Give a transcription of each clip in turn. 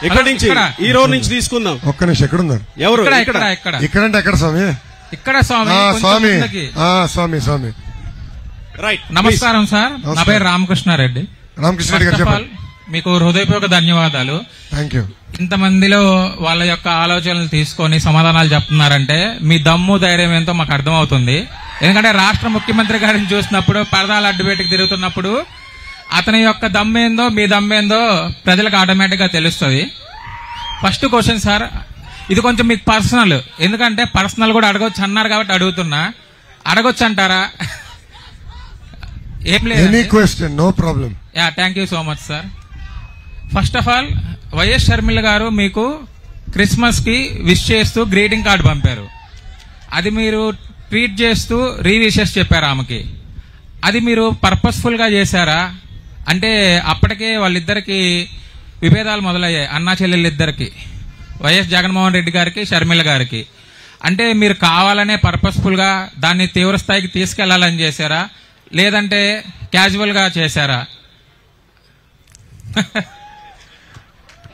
ఇక్కడి నుంచి ఈ రోజు నుంచి తీసుకుందాం. ఒక్క నిమిషం ఎక్కడున్నారు? ఎవరు? ఇక్కడంటే ఎక్కడ స్వామి? ఇక్కడ స్వామి. స్వామి స్వామి రైట్. నమస్కారం సార్, నా పేరు రామకృష్ణారెడ్డి. రామకృష్ణారెడ్డి గారు చెప్పండి. మీకు హృదయపూర్వక ధన్యవాదాలు. Thank you. ఇంతమందిలో వాళ్ళ యొక్క ఆలోచనలు తీసుకొని సమాధానాలు చెప్తున్నారంటే మీ దమ్ము ధైర్యం ఏంటో మాకు అర్థమవుతుంది. ఎందుకంటే రాష్ట్ర ముఖ్యమంత్రి గారిని చూసినప్పుడు పరదాలు అడ్డుపెట్టుకు తిరుగుతున్నప్పుడు అతని యొక్క దమ్మేందో మీ దమ్మేందో ప్రజలకు ఆటోమేటిక్ గా తెలుస్తుంది. ఫస్ట్ క్వశ్చన్ సార్, ఇది కొంచెం మీకు పర్సనల్, ఎందుకంటే పర్సనల్ కూడా అడగొచ్చు అన్నారు కాబట్టి అడుగుతున్నా. అడగొచ్చు అంటారా? ఏం లేదు. No problem. Yeah, thank you so much sir. First of all YS Sharmila గారు మీకు క్రిస్మస్ కి విష్ చేస్తూ గ్రీటింగ్ కార్డు పంపారు. అది మీరు ట్వీట్ చేస్తూ రీవిషెస్ చెప్పారు ఆమెకి. అది మీరు పర్పస్ఫుల్ గా చేశారా? అంటే అప్పటికే వాళ్ళిద్దరికి విభేదాలు మొదలయ్యాయి, అన్నా చెల్లెళ్ళిద్దరికి, వైఎస్ జగన్మోహన్ రెడ్డి గారికి షర్మిల గారికి. అంటే మీరు కావాలనే పర్పస్ఫుల్ గా దాన్ని తీవ్ర స్థాయికి తీసుకెళ్లాలని చేశారా, లేదంటే క్యాజువల్ గా చేశారా?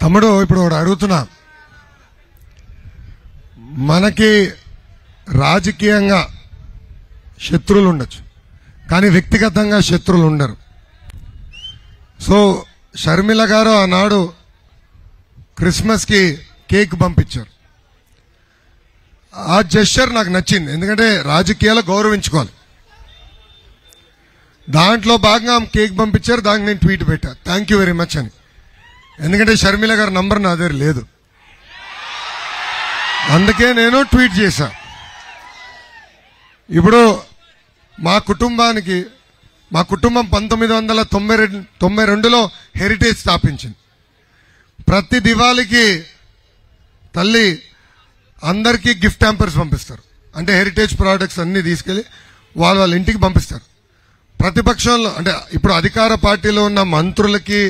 తమ్ముడు, ఇప్పుడు అడుగుతున్నా, మనకి రాజకీయంగా శత్రువులు ఉండొచ్చు, కానీ వ్యక్తిగతంగా శత్రువులు ఉండరు. సో షర్మిల గారు ఆనాడు క్రిస్మస్ కి కేక్ పంపించారు. ఆ జెస్చర్ నాకు నచ్చింది, ఎందుకంటే రాజకీయాలు గౌరవించుకోవాలి. దాంట్లో భాగంగా ఆమె కేక్ పంపించారు, దానికి నేను ట్వీట్ పెట్టా, థ్యాంక్ యూ వెరీ మచ్ అని. ఎందుకంటే షర్మిల గారి నంబర్ నా దగ్గర లేదు, అందుకే నేను ట్వీట్ చేశా. ఇప్పుడు మా కుటుంబం 1992లో హెరిటేజ్ స్థాపించింది. ప్రతి దివాళీకి తల్లి అందరికీ గిఫ్ట్ హ్యాంపర్స్ పంపిస్తారు. అంటే హెరిటేజ్ ప్రోడక్ట్స్ అన్ని తీసుకెళ్లి వాళ్ళ ఇంటికి పంపిస్తారు. ప్రతిపక్షంలో అంటే ఇప్పుడు అధికార పార్టీలో ఉన్న మంత్రులకి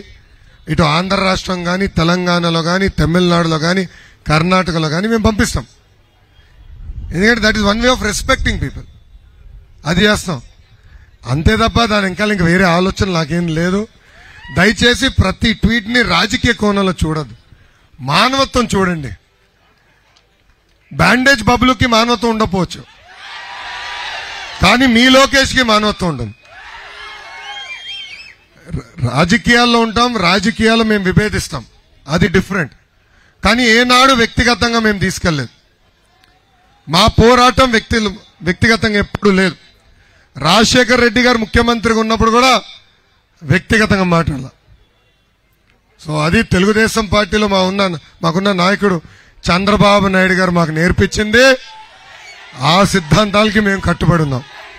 ఇటు ఆంధ్ర రాష్ట్రం కానీ, తెలంగాణలో కానీ, తమిళనాడులో కానీ, కర్ణాటకలో కానీ మేము పంపిస్తాం. ఎందుకంటే that is one way of respecting people. అది చేస్తాం అంతే తప్ప దాని ఇంకా వేరే ఆలోచన నాకేం లేదు. దయచేసి ప్రతి ట్వీట్ ని రాజకీయ కోణంలో చూడద్దు, మానవత్వం చూడండి. బ్యాండేజ్ బబులుకి మానవత్వం ఉండకపోవచ్చు, కానీ మీ లోకేష్ కి మానవత్వం ఉండదు. రాజకీయాల్లో ఉంటాం, రాజకీయాల్లో మేము విభేదిస్తాం, అది డిఫరెంట్. కానీ ఏనాడు వ్యక్తిగతంగా మేము తీసుకెళ్లేదు. మా పోరాటం వ్యక్తిగతంగా ఎప్పుడు లేదు. రాజశేఖర్ రెడ్డి గారు ముఖ్యమంత్రిగా ఉన్నప్పుడు కూడా వ్యక్తిగతంగా మాట్లాడాల. సో అది తెలుగుదేశం పార్టీలో మాకున్న నాయకుడు చంద్రబాబు నాయుడు గారు మాకు నేర్పించింది. ఆ సిద్ధాంతాలకి మేము కట్టుబడి ఉన్నాం.